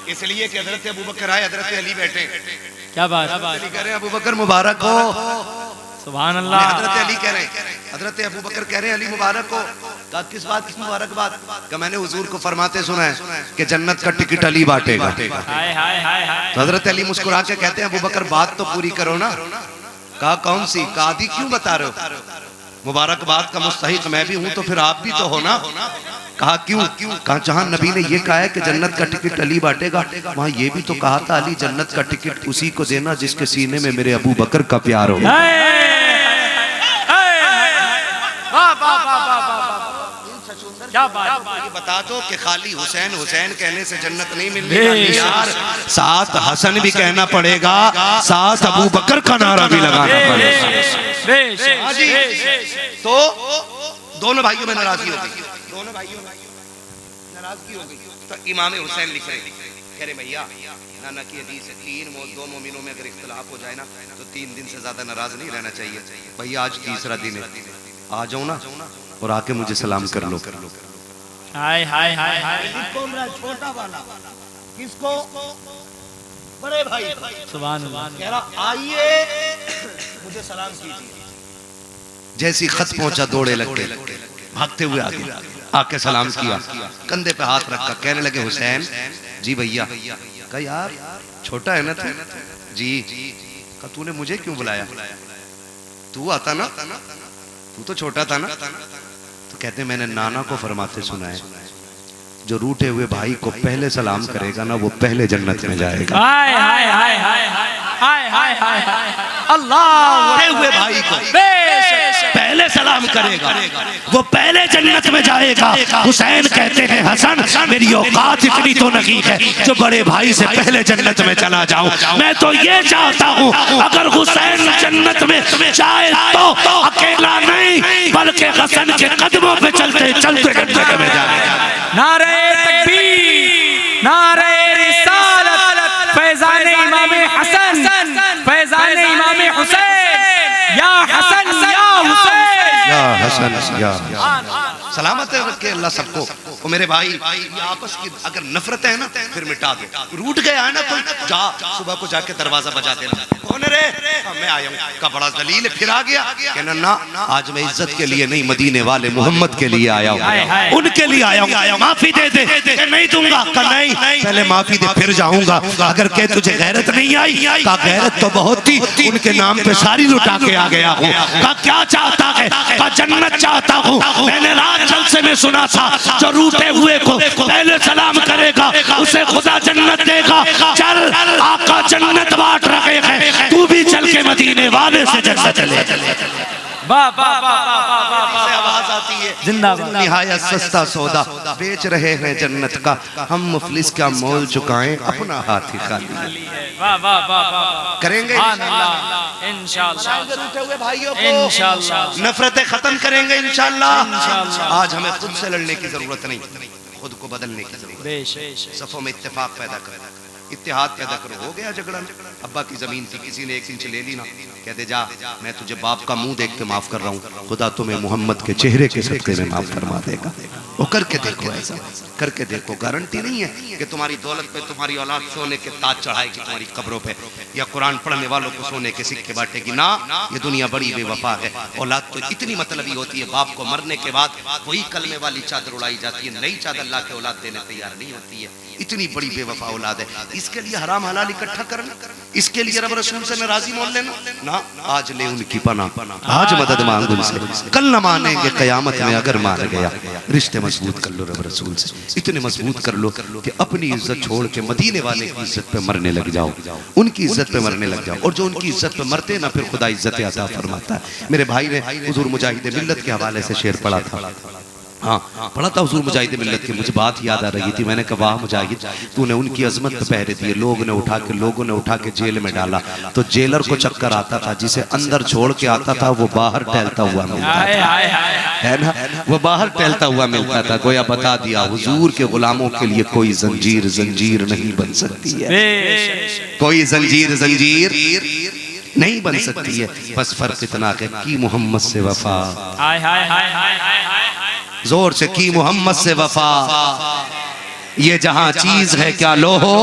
इसलिए कि हजरत अबू बकर आए, हजरत अली बैठे। क्या बात, अली कह रहे हैं अबू बकर मुबारक हो। सुभान अल्लाह। हजरत अली कह रहे हैं, हजरत अबू बकर कह रहे हैं अली मुबारक हो। कहा किस बात की मुबारक बात? कि मैंने हुजूर को फरमाते सुना है कि जन्नत का टिकट अली बांटेगा। हाय हाय हाय हाय। तो हजरत अली मुस्कुरा के कहते हैं अबू बकर बात तो पूरी करो ना। कहा कौन सी? कहा आदि क्यों बता रहे हो? मुबारकबाद का मुस्तहिक मैं भी हूं तो फिर आप भी तो हो ना। कहा क्यों? कहा जहां नबी ने ये कहा है कि जन्नत का टिकट अली बांटेगा, वहां ये भी तो कहा था अली जन्नत का टिकट उसी को देना जिसके सीने में मेरे अबू बकर का प्यार हो। क्या बात। ये बता दो कि खाली हुसैन हुसैन कहने से जन्नत नहीं मिलती यार, साथ हसन भी कहना पड़ेगा, साथ अबू बकर का नारा भी लगाना पड़ेगा। हाँ जी। तो दोनों भाइयों में नाराजगी हो गई, दोनों भाइयों में नाराजगी हो गई। तो इमाम हुसैन लिख रहे, कह रहे भैया नाना की हदीस है, दो मोमिनों में अगर इख्तिलाफ हो जाए ना तो 3 दिन से ज्यादा नाराज नहीं रहना चाहिए। भैया आज तीसरा दिन है, आ जाओ ना और आके मुझे सलाम कर लो। हाय हाय हाय हाय। छोटा वाला किसको? बड़े भाई। सुभान अल्लाह। कह रहा आइए मुझे सलाम कीजिए। जैसी खत पहुंचा दौड़े लगे, भागते हुए आगे आके सलाम किया, कंधे पे हाथ रखा, कहने लगे हुसैन जी भैया। कहा यार छोटा है ना तू? जी। कहा तूने मुझे क्यों बुलाया? तू आता ना, तू तो छोटा था ना। तो कहते मैंने नाना को फरमाते सुना है जो रूठे हुए भाई को पहले सलाम करेगा ना वो पहले जन्नत में जाएगा। हाय हाय हाय हाय हाय हाय हाय हाय। अल्लाह। रूठे हुए भाई को पहले सलाम करेगा वो पहले जन्नत में जाएगा। हुसैन कहते हैं हसन मेरी औकात इतनी तो नहीं है जो बड़े भाई से पहले जन्नत में चला जाऊं। मैं तो ये चाहता हूं अगर हुसैन जन्नत में जाए तो अकेला नहीं बल्कि हसन के कदमों पे चलते चलते जन्नत में जाए। नारे तकबीर, नारे रिसालत, फैजान इमाम हसन, फैजान इमाम हुसैन, या हसन या हुसैन, या हसन या सलामत रखे अल्लाह सबको। वो मेरे भाई ये आपस की अगर नफरत है ना फिर मिटा दो। रूठ गया है ना तो जा सुबह को जाके दरवाजा बजा देना, कौन रे? मैं आया हूँ। का बड़ा जलील फिर आ गया, कहना ना आज मैं इज्जत के लिए नहीं मदीने वाले मोहम्मद के लिए आया हूँ, उनके लिए आया हूँ। माफी दे दे। नहीं दूंगा। नहीं पहले माफी दे फिर जाऊंगा। अगर कह तुझे गैरत नहीं आई? का गैरत तो बहुत थी, उनके नाम पे सारी लुटा के आ गया हूँ। का क्या चाहता है? का जन्नत चाहता हूँ। मैंने रात जलसे में सुना था जो रूठे हुए को पहले सलाम करेगा उसे खुदा जन्नत देगा। चल आका जन्नत बांट रहे हैं, तू भी चल के मदीने वाले से जन्नत ले। आवाज आती है जिंदाबाद। निहायत सस्ता सौदा बेच रहे हैं जन्नत का, हम मुफलिस का मोल चुकाएं अपना हाथ ही खाली। करेंगे इंशाअल्लाह, रूठे हुए भाइयों को नफरतें खत्म करेंगे इंशाअल्लाह। आज हमें खुद से लड़ने की जरूरत नहीं, खुद को बदलने की जरूरत। सफों में इत्तेफाक पैदा करो, इत्तेहाद पैदा करो। हो गया झगड़ा, अब्बा की जमीन थी किसी ने 1 इंच ले ली ना, कहते जा मैं तुझे बाप का मुंह देख के माफ कर रहा हूँ, खुदा तुम्हें मोहम्मद के चेहरे के सदके में माफ फरमा देगा। वो करके देखो, ऐसा करके देखो। गारंटी नहीं है कि तुम्हारी दौलत पे तुम्हारी औलाद सोने के ताज चढ़ाएगी तुम्हारी कब्रों पे, या कुरान पढ़ने वालों को सोने के सिक्के बांटेगी ना। ये दुनिया बड़ी बेवफा है। औलाद तो इतनी मतलबी होती है, बाप को मरने के बाद वही कलमे वाली चादर उड़ाई जाती है, नई चादर ला के औलाद देने तैयार नहीं होती है। इतनी बड़ी बेवफा औलाद है। इसके लिए हराम हलाल इकट्ठा करना, इसके लिए रब रसूल से नाराजी मोल लेना ना। आज ले उनकी पनाह, आज मदद मांग उनसे, कल न मानेंगे कयामत में अगर मार गया। रिश्ते मजबूत कर लो रब रसूल से, इतने मजबूत कर लो कि अपनी इज्जत छोड़ के मदीने वाले की इज्जत पे मरने लग जाओ, उनकी इज्जत पे मरने लग जाओ। और जो उनकी इज्जत पे मरते ना फिर खुदा इज्जत अता फरमाता है। मेरे भाई ने हुजूर मुजाहिद मिल्लत के हवाले से शेर पढ़ा था। हाँ पढ़ा था हुजूर मुजाहिद मिल्लत की। मुझे बात याद आ रही थी, मैंने कहा वाह मुजाहिद तूने उनकी अजमत पे पहरे दिए। लोगों ने उठा के जेल में डाला तो जेलर को चक्कर आता था, जिसे अंदर छोड़ के आता था वो बाहर टहलता हुआ मिलता था, है ना, वो बाहर टहलता हुआ मिलता था। गोया बता दिया हुजूर के गुलामों के लिए कोई जंजीर नहीं बन सकती है, कोई जंजीर नहीं बन सकती है। बस फर्क इतना है कि मोहम्मद से वफा, जोर से की मोहम्मद से वफा। ये जहां चीज है क्या लोहो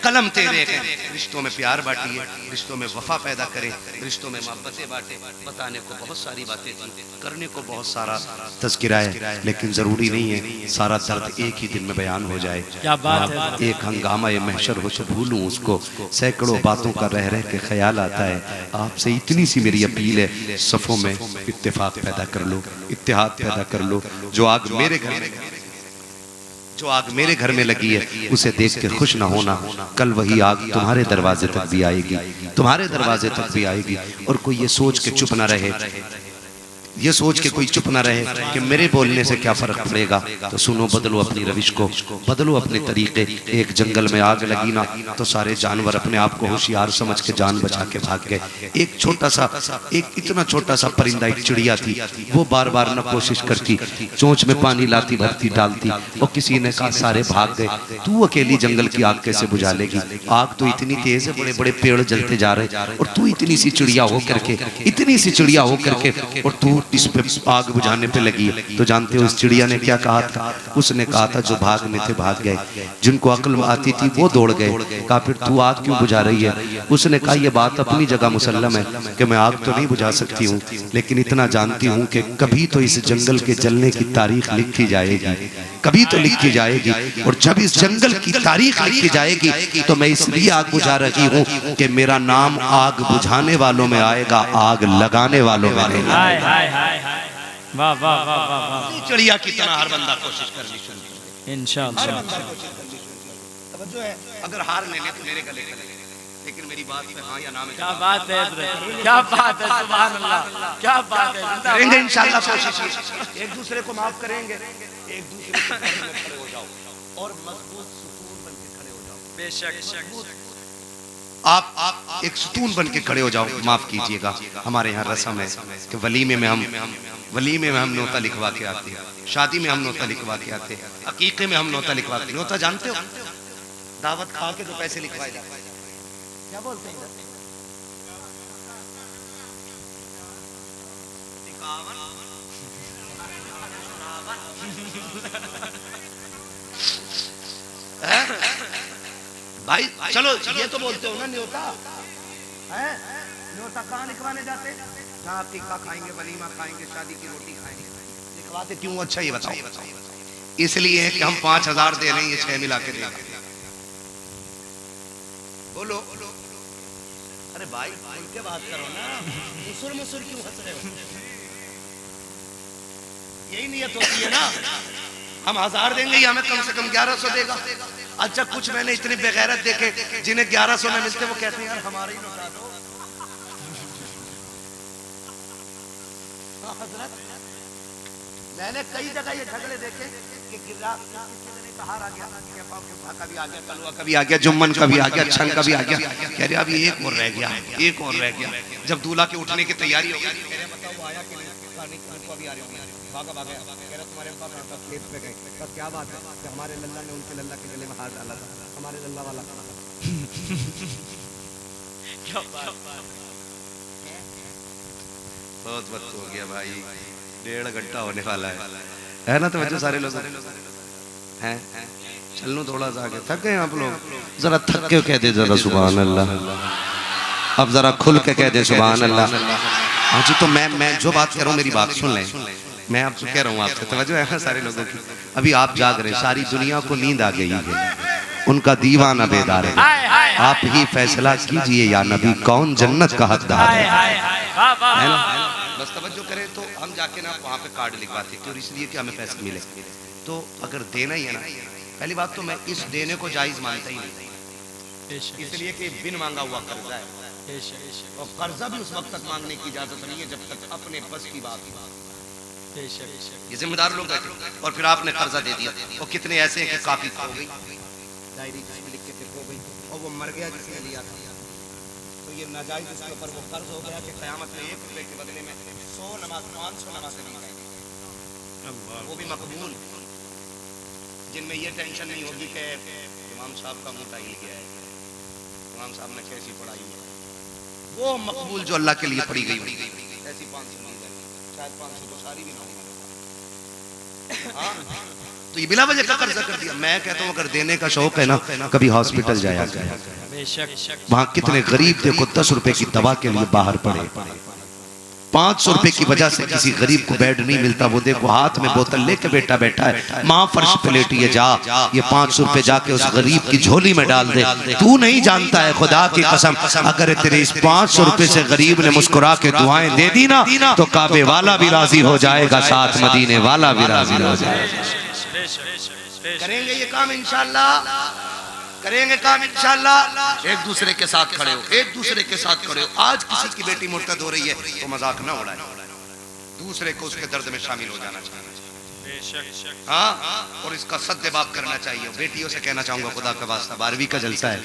कलम तेरे हैं। रिश्तों में प्यार बांटिए, रिश्तों में वफा पैदा करें, रिश्तों में मोहब्बतें बांटे। बताने को बहुत सारी बातें थी, करने को बहुत सारा तज़किरा है, लेकिन जरूरी नहीं है सारा दर्द एक ही दिन में बयान हो जाए। क्या बात है। एक हंगामा महशर हो तो भूलूं उसको, सैकड़ों बातों का रह रह के ख्याल आता है। आपसे इतनी सी मेरी अपील है, सफ़ों में इत्तेफाक पैदा कर लो, इत्तेहाद पैदा कर लो। जो आग मेरे घर में लगी है उसे देख के खुश ना होना, कल वही आग तुम्हारे दरवाजे तक भी आएगी, तुम्हारे दरवाजे तक भी आएगी। और कोई ये सोच के चुप ना रहे, ये सोच के कोई चुप ना रहे कि मेरे बोलने से क्या फर्क पड़ेगा। तो सुनो, बदलो अपनी रविश को, बदलो अपने तरीके। एक जंगल में आग लगी ना तो सारे जानवर अपने आप को होशियार समझ के जान बचा के भाग गए। एक इतना छोटा सा परिंदा, एक चिड़िया थी, वो बार बार न कोशिश करती, चोंच में पानी लाती भरती डालती, और किसी ने कहा सारे भाग गए। तू अकेली जंगल की आग कैसे बुझा लेगी? आग तो इतनी तेज है, बड़े बड़े पेड़ जलते जा रहे, और तू इतनी सी चिड़िया हो करके और तू इस पे आग बुझाने पे लगी है। तो जानते हो उस चिड़िया ने क्या कहा था? उसने कहा था जो भागने थे भाग गए, जिनको अक्ल आती थी वो दौड़ गए। कहा फिर तू आग क्यों बुझा रही है? उसने कहा ये बात अपनी जगह मुसल्लम है कि मैं आग तो नहीं बुझा सकती हूँ, लेकिन इतना जानती हूँ कि कभी तो इस जंगल के जलने की तारीख लिखी जाएगी, कभी तो लिखी जाएगी। और जब इस जंगल की तारीख लिखी जाएगी तो मैं इसलिए आग बुझा रही हूँ कि मेरा नाम आग बुझाने वालों में आएगा, आग लगाने वालों में नहीं। वाह वाह वाह वाह। चिड़िया की तरह हर बंदा कोशिश करनी शुरू करे, इंशाअल्लाह। तवज्जो है। अगर हार लेने तो मेरे गले लगे, लेकिन मेरी बात पे हाँ या ना में। क्या बात है, क्या बात है, सुभान अल्लाह, क्या बात है। करेंगे इंशाअल्लाह कोशिश, एक दूसरे को माफ करेंगे, एक दूसरे के पैर में खड़े हो जाओ और मजबूत सुकून बन के खड़े हो जाओ। बेशक आप एक सुकून बन के खड़े हो जाओ। माफ कीजिएगा, हमारे यहाँ रस्म है कि वलीमे में हम नोता लिखवा के आते हैं, शादी में हम नोता लिखवा के आते हैं, अकीके में हम नोता लिखवा के। नोता जानते हो? दावत खा के जो पैसे लिखवाए जाते हैं, क्या बोलते हैं? भाई चलो, ये तो बोलते हो ना न्योता है। न्योता कहाँ लिखवाने जाते? जहाँ टीका खाएंगे, वलीमा खाएंगे, शादी की रोटी खाएंगे, लिखवाते क्यों? अच्छा ये बताओ। इसलिए कि हम 5000 दे रहे हैं, ये 6 मिला के देगा। बोलो अरे भाई खुल के बात करो ना, मुसुर क्यों हंस रहे हो? यही नियत होती है ना, हम 1000 देंगे, ये हमें कम से कम 1100 देगा। अच्छा कुछ मैंने इतने बेगैरत देखे जिन्हें 1100 में मिलते, वो कहते हैं यार हमारे ही लौटा दो। हजरत मैंने कई जगह ये झगड़े देखे कि गिराक हार आ गया, कभी आ गया, कलवा कभी आ गया, जुम्मन कभी आ गया, छन कभी आ गया। कह रहे अभी एक और रह गया, एक और रह गया। जब दूल्हा के उठने की तैयारी हो गई, बताओ वो आया कि अभी आ रही होगी, भागा भागा। कह रहा तुम्हारे पास खेत पे गए, तब क्या बात है कि हमारे लल्ला ने उनके लल्ला के गले में हाथ डाला था, हमारे लल्ला वाला। क्या बात। बहुत वक्त हो गया भाई, 1.5 घंटा होने वाला है ना? तो बच्चे सारे लोग हैं, चल लो थोड़ा सा आगे। थक गए आप लोग? जरा थक के कह दे जरा सुभान अल्लाह। अब जरा खुल के कह दे सुभान अल्लाह। हाँ जी, तो मैं जो बात कह रहा हूँ मेरी बात सुन लें। मैं आपसे कह रहा हूँ, आपसे तवज्जो है सारे लोगों की। अभी आप जाग रहे, सारी दुनिया को नींद आ गई है, उनका दीवाना बेदार है। आप ही फैसला कीजिए या नबी, कौन जन्नत का हकदार है ना? बस तवज्जो करें तो हम जाके ना वहाँ पे कार्ड लिखवाते हैं, इसलिए कि हमें पैसे मिले। तो अगर देना ही है ना, पहली बात तो मैं इस देने को जायज़ मानता ही नहीं, इसलिए कि बिन मांगा हुआ कर्जा है, और कर्जा भी उस वक्त तक मांगने की इजाजत नहीं है जब तक अपने बस की बात हो। ये जिम्मेदार लोग बैठे और फिर आपने कर्जा दे दिया, और कितने ऐसे हैं कि काफी खो गई, डायरी जिसमें लिख के फिर हो गई, और वो मर गया जिसने लिया था। तो ये नाजायज उसके ऊपर वो कर्ज हो गया कि क़यामत में 1 रुपए के बदले में 100 नमाज 500 नमाज़ें दी जाएंगी, वो भी मकबूल, जिनमें ये टेंशन नहीं होगी कि इमाम साहब का मुँह टाइल गया है, इमाम साहब ने कैसी पढ़ाई है। वो मकबूल जो अल्लाह के लिए पढ़ी गई ऐसी 500 दी जाएगी, शायद 500 तो सारी भी ना हो। तो ये बिला वजह का कर्जा कर दिया। मैं कहता हूँ अगर देने का शौक है ना, कभी हॉस्पिटल जाया जाए, वहां कितने गरीब देखो 10 रुपए की दवा के लिए बाहर पड़े, 500 रुपए की वजह से किसी गरीब को बेड नहीं मिलता, वो देखो हाथ में बोतल लेके बेटा बैठा है, माँ फर्श पे लेटी है, जा ये 500 रुपए जाके उस गरीब की झोली में डाल दे। तू नहीं जानता है, खुदा की कसम, अगर तेरे इस 500 रुपए से गरीब ने मुस्कुरा के दुआएं दे दी ना, तो काबे वाला भी राजी हो जाएगा, साथ मदीने वाला भी राजी हो जाएगा। करेंगे ये काम इंशाल्लाह, करेंगे काम इंशाल्लाह। एक दूसरे के साथ खड़े हो, एक दूसरे के साथ खड़े हो। आज किसी की बेटी मुर्तद हो रही है तो मजाक ना उड़ाए, दूसरे को उसके दर्द में शामिल हो जाना चाहिए। हाँ, और इसका सद्देबाब करना चाहिए। बेटियों से कहना चाहूंगा, खुदा का वास्ता 12वीं का जलसा है,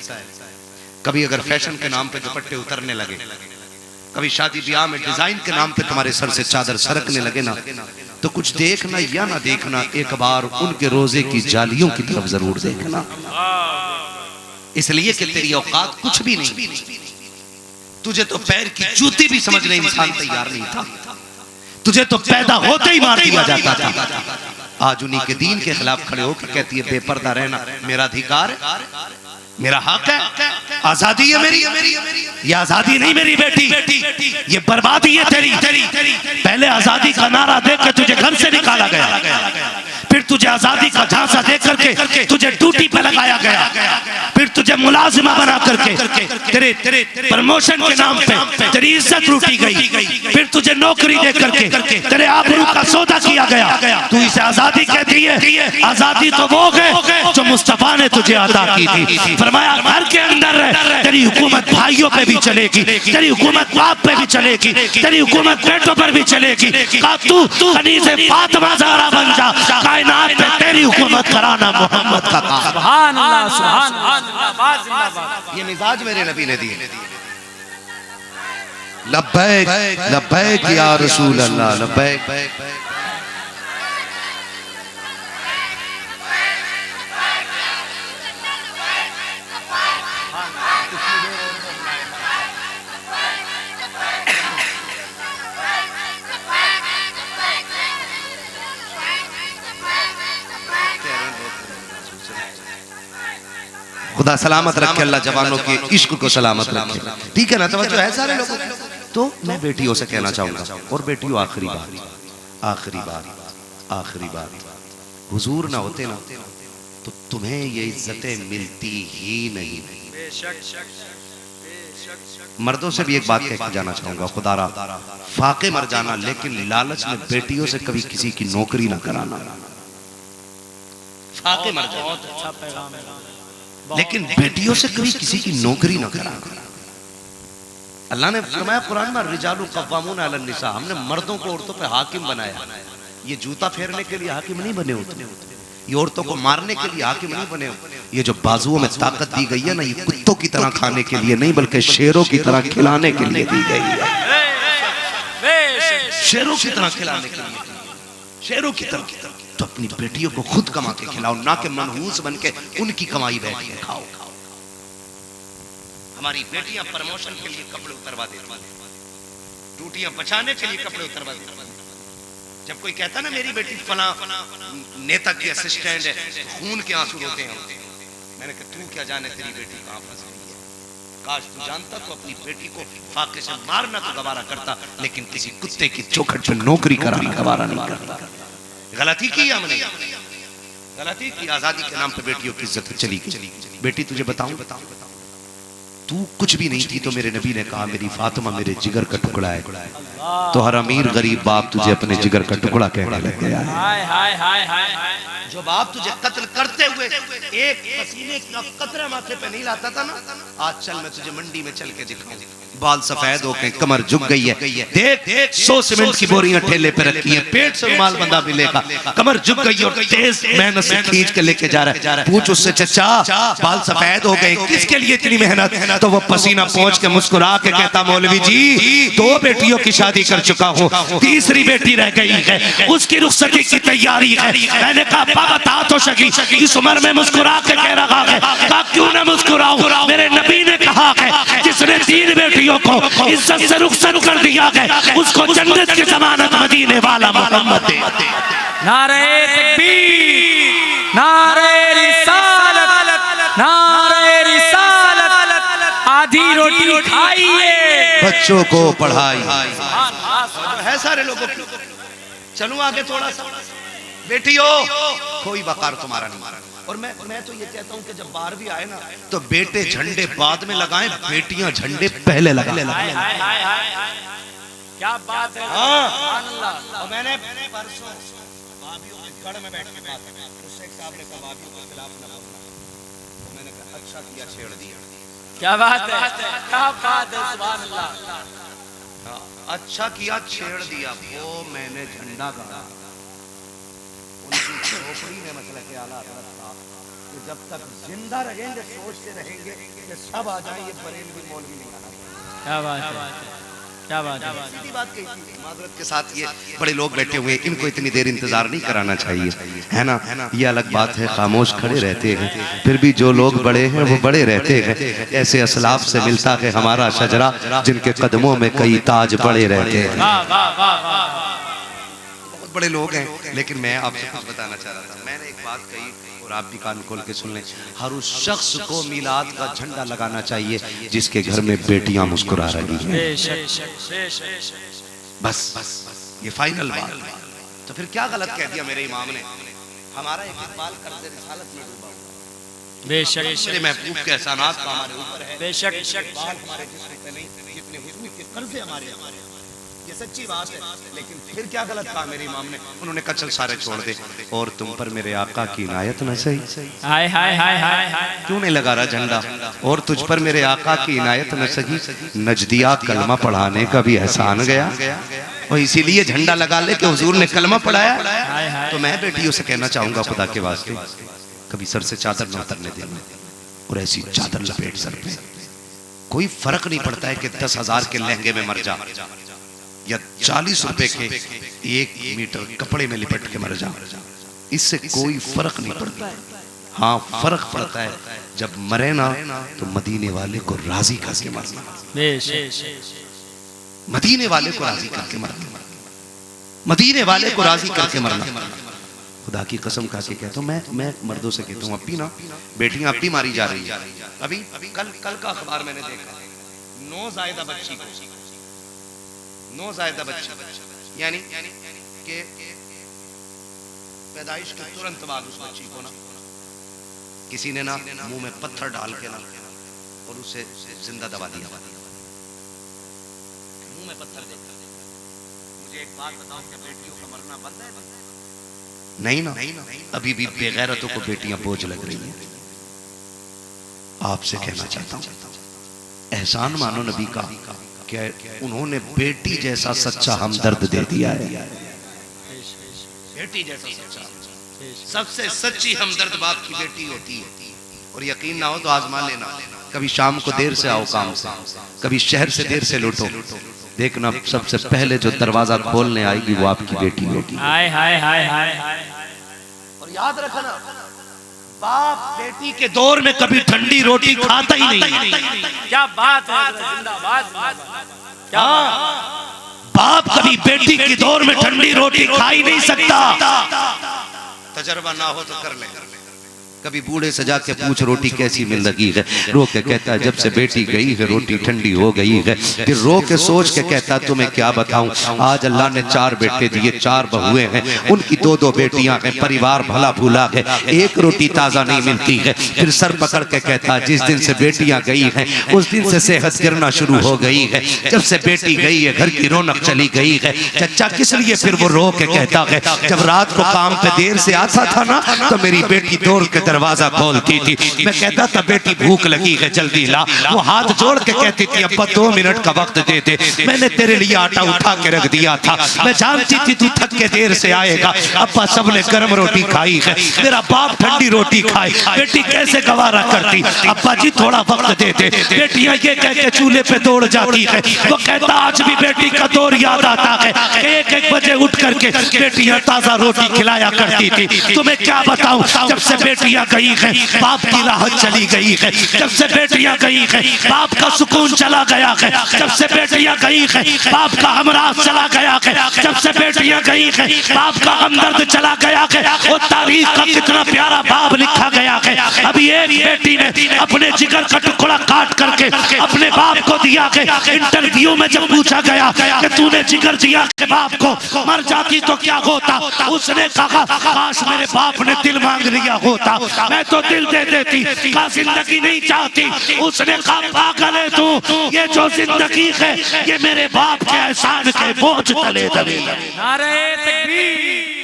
कभी अगर फैशन के नाम पे दुपट्टे उतरने लगे, कभी शादी ब्याह में डिजाइन के नाम पे तुम्हारे सर से चादर सरकने लगे ना, तो कुछ देखना या ना देखना, एक बार उनके रोजे की जालियों की तरफ जरूर देखना, इसलिए कि तेरी औकात कुछ भी नहीं। तुझे तो पैर की जूती भी समझने इंसान तैयार नहीं था, तुझे तो पैदा होते ही मार दिया जाता था। आज उन्हीं के दीन के खिलाफ खड़े होकर कहती है बेपर्दा रहना मेरा अधिकार है, मेरा हक है, आजादी है मेरी। ये आजादी नहीं मेरी बेटी, ये बर्बादी है तेरी। पहले आजादी का नारा देकर तुझे घर से निकाला गया, फिर तुझे आजादी का झांसा दे करके तुझे ड्यूटी पे लगाया गया, फिर तुझे मुलाजिमा बना करके तेरे प्रमोशन के नाम पे तेरी इज्जत लूटी गई, फिर तुझे नौकरी दे करके तेरे आबरू का सौदा किया गया। तू इसे आजादी कहती है? आजादी तो वो है जो मुस्तफा ने तुझे अता की थी। फरमाया घर के अंदर तेरी हुकूमत भाइयों पे भी चलेगी, तेरी हुकूमत बाप पे भी चलेगी, तेरी हुकूमत बेटों पर भी चलेगी। का तू कनीज़े फातिमा ज़हरा बन जा, कायनात पे तेरी हुकूमत कराना मोहम्मद का काम। सुभान अल्लाह, सुभान अल्लाह, जिंदाबाद। ये मिजाज मेरे नबी ने दिए। लब्बैक लब्बैक या रसूल अल्लाह, लब्बैक। खुदा सलामत रखे, अल्लाह जवानों के इश्क को सलामत रखे। ठीक है ना, तवज्जो है सारे लोगों की। तो मैं बेटियों से कहना चाहूंगा, और बेटियों आखिरी बात, हुजूर ना होते ना तो तुम्हें ये इज्जतें मिलती ही नहीं। मर्दों से भी एक बात कह के जाना चाहूंगा, खुदारा फाके मर जाना, लेकिन लालच में बेटियों से कभी किसी की नौकरी ना कराना। फाके मर जाना, बहुत अच्छा पैगाम है, लेकिन बेटियों से कभी किसी की नौकरी ना कराना। अल्लाह ने फरमाया कुरान में, रिजालु कव्वामून अलन निसा, हमने मर्दों को औरतों पे हाकिम बनाया। ये जूता फेरने के लिए हाकिम नहीं बने होते, ये औरतों को मारने के लिए हाकिम नहीं बने होते। ये जो बाजुओं में ताकत दी गई है ना, ये कुत्तों की तरह खाने के लिए नहीं, बल्कि शेरों की तरह खिलाने के लिए दी गई है। शेरों की तरह खिलाने के लिए, शेरों की तरह। तो अपनी बेटियों को खुद कमा के खिलाओ, ना कि मनहूस बन के उनकी कमाई बैठ के खाओ। हमारी बेटियां प्रमोशन के लिए कपड़े उतरवा देती हैं, ड्यूटियां बचाने के लिए कपड़े उतरवा देती हैं। जब कोई कहता ना मेरी बेटी फला नेता की असिस्टेंट है, तो खून के आंसू रोते हैं। मैंने कहा तू क्या जाने तेरी बेटी कहां फंस गई है। काश तू जानता तो अपनी बेटी को फाके से मारना तो गवारा करता, लेकिन किसी कुत्ते की चौखट पर नौकरी कराना गवारा नहीं करता। गलती की हमने, गलती की। आजादी के नाम पे बेटियों की इज्जत चली गई। बेटी तुझे बताऊं, तू कुछ भी नहीं थी तो मेरे नबी ने कहा मेरी फातिमा मेरे जिगर का टुकड़ा है। तो हर अमीर गरीब बाप तुझे अपने जिगर का टुकड़ा कहने लग गया है। हाय हाय हाय हाय। जो बाप तुझे कत्ल करते हुए एक पसीने का कतरा माथे पे नहीं लाता था ना, आज चल मैं तुझे मंडी में चल के दिखाऊं। बाल सफेद हो गए, कमर झुक गई है, देख 100 सीमेंट की बोरियां ठेले पे रखी हैं, पेट से रुमाल बंधा मिलेगा, कमर झुक गई और तेज मेहनत से खींच के लेके जा रहा है। पूछ उससे चचा बाल सफेद हो गए किसके लिए इतनी मेहनत? तो वो पसीना पहुंच के मुस्कुरा के कहता मौलवी जी 2 बेटियों की शादी कर चुका हूँ, 3री बेटी रह गई है, उसकी रुखसती की तैयारी है। मैंने कहा बता तो सकी, इस उम्र में मुस्कुरा के कह रहा है। कहा क्यों ना मुस्कुराऊं, मेरे नबी ने कहा है जिसने 3 बेटी बेटियों को इज्जत से रुखसत कर दिया गया, उसको जन्नत की जमानत मदीने वाला मोहम्मद दे। नारे तकबीर, नारे रिसालत, नारे रिसालत। आधी रोटी खाइए, बच्चों को पढ़ाई है सारे लोगों की। चलूं आगे थोड़ा सा। बेटियों, कोई वकार तुम्हारा नहीं। और मैं तो ये कहता हूं कि जब बाहर भी आए ना तो बेटे झंडे बाद में लगाएं, बेटियां झंडे पहले लगाएं। क्या बात है। हाँ। और मैंने परसों भाभीओं के गढ़ में बैठ के बात की, उस शेख साहब ने कहा भाभीओं के खिलाफ ना बोलना, तो मैंने कहा अच्छा किया, छेड़ दिया। क्या बात है, क्या बात है, सुभान अल्लाह। अच्छा किया, छेड़ दिया। वो मैंने झंडा गाड़ा, उनकी खोपड़ी में मतलब के आला हज़रत साहब कि जब तक जिंदा रहेंगे सोचते रहेंगे कि सब आ जाए, ये बरेलवी मौलवी नहीं आना। क्या बात है, क्या बात है। सीधी बात कही थी मादरत के साथ। ये बड़े लोग बैठे हुए, इनको इतनी देर इंतजार नहीं कराना चाहिए, है ना। ये अलग बात है, खामोश खड़े रहते हैं, फिर भी जो लोग बड़े हैं वो बड़े रहते हैं। ऐसे असलाफ से मिलता है हमारा शजरा, जिनके कदमों में कई ताज बड़े रहते हैं। बहुत बड़े लोग हैं। लेकिन मैं आपसे कुछ बताना चाह रहा था। मैंने एक बात कही और आप भी कान खोल के सुन लें। हर उस शख्स को मिलाद का झंडा लगाना चाहिए जिसके घर में बेटियां मुस्कुरा रही हैं। बस ये फाइनल बात। तो फिर क्या गलत कह दिया मेरे इमाम ने? हमारा एक इकबाल कर्ज़े रिसालत में डूबा हुआ। बेशक मेरे महबूब के एहसानात का हमारे ऊपर है। बेशक इकबाल हमारे जिस्म पे नहीं, जितने हुजूर के कर्ज़े हमारे, ये सच्ची बात है। लेकिन फिर क्या गलत कहा मेरे इमाम ने? उन्होंने कहा चल सारे छोड़ दे, और तुम पर मेरे आका की इनायत न सही। हाय हाय हाय हाय हाय। क्यों नहीं लगा रहा झंडा? और तुझ पर मेरे आका की इनायत न सही, नजदिया कलमा पढ़ाने का भी एहसान गया, और इसीलिए झंडा लगा ले कि हुजूर ने कलमा पढ़ाया। तो मैं बेटियों से कहना चाहूंगा, खुदा के वास्ते कभी सर से चादर न उतरने देना, और ऐसी चादर लपेट सर पे। कोई फर्क नहीं पड़ता है कि 10,000 के लहंगे में मर जा या 40 रुपए के 1 मीटर कपड़े में लिपट के मर जा, इससे कोई फर्क नहीं पड़ता है। हाँ, फर्क पड़ता है जब मरे ना तो मदीने वाले को राजी करके मरना। मदीने वाले को राजी करके मरना, मदीने वाले को राजी करके मरना। खुदा की कसम खा के कहता हूँ, मैं मर्दों से कहता हूँ, अब भी ना बेटियां अब भी मारी जा रही है। अभी कल का अखबार मैंने देखा, नौज़ायदा बच्ची को, नौज़ायदा बच्ची यानी कि पैदाइश के तुरंत बाद उस बच्ची को ना किसी ने ना मुंह में पत्थर डाल के ना और उसे जिंदा दबा दिया। मुंह में पत्थर देकर। मुझे एक बात बताओ, कि बेटियों का मरना बंद है? नहीं ना, अभी भी बेगैरतों को बेटियां बोझ लग रही हैं। आपसे कहना चाहता हूं, एहसान मानो नबी का, क्या उन्होंने बेटी जैसा सच्चा हमदर्द दे दिया है। बेटी जैसा सच्चा, सबसे सच्ची हमदर्द बाप की बेटी होती है। और यकीन ना हो तो आजमा लेना, कभी शाम को देर से आओ काम से, कभी शहर से देर से लौटो, देखना सबसे पहले जो दरवाजा खोलने आएगी वो आपकी बेटी होगी। हाय हाय हाय हाय। और याद रखना, बाप बेटी के दौर में कभी ठंडी रोटी खाता ही नहीं। क्या बात है, जिंदाबाद। बाप कभी बेटी के दौर में ठंडी रोटी खा ही नहीं सकता। तजर्बा ना हो तो कर ले। कभी बूढ़े से जाके पूछ रोटी कैसी मिल रही है, रो के कहता है जब से बेटी गई है रोटी ठंडी हो गई है। फिर रो के सोच के कहता तुम्हें क्या बताऊं, आज अल्लाह ने 4 बेटे दिए, 4 बहुएं हैं, उनकी 2-2 बेटियां हैं, परिवार भला भूला है, एक रोटी ताजा नहीं मिलती है। फिर सर पकड़ के कहता जिस दिन से बेटियां गई हैं उस दिन से सेहत गिरना शुरू हो गई है। जब से बेटी गई है घर की रौनक चली गई है। चचा किस लिए? फिर वो रो के कहता है जब रात को काम पे देर से आता था ना तो मेरी बेटी दौड़ के दरवाजा खोलती थी, मैं कहता था बेटी भूख लगी है जल्दी ला, वो हाथ जोड़ के कहती थी अब्बा 2 मिनट का वक्त दे दे, मैंने तेरे लिए आटा उठा के रख दिया था, मैं जानती थी तू थक के देर से आएगा। अब्बा सबने गर्म रोटी खाई है, मेरा बाप ठंडी रोटी खाए, बेटी कैसे गवारा करती, अब्बा जी थोड़ा वक्त दे दे। बेटियां ये कह के चूल्हे पे दौड़ जाती है। वो कहता आज भी बेटी का दौर याद आता है, 1-1 बजे उठ करके बेटियां ताजा रोटी खिलाया करती थी। तुम्हें क्या बताऊं, जब से बेटियां गई है बाप की राहत चली गई है, जब से बेटियां गई है बाप का सुकून चला गया है, जब से बेटियां गई है बाप का हमराज चला गया है, जब से बेटियां गई है बाप का हमदर्द चला गया है। वो तारीख का कितना प्यारा बाप लिखा गया है। अभी एक बेटी ने अपने जिगर का टुकड़ा काट करके अपने बाप को दिया है। इंटरव्यू में जब पूछा गया कि तूने जिगर दिया के बाप को, मर जाती तो क्या होता, उसने कहा काश मेरे बाप ने दिल मांग लिया होता, मैं तो दिल दे देती, का जिंदगी नहीं चाहती। उसने कहा पागल है तू, ये जो जिंदगी है ये मेरे बाप के एहसान के बोझ तले दबे। नारे तकबीर।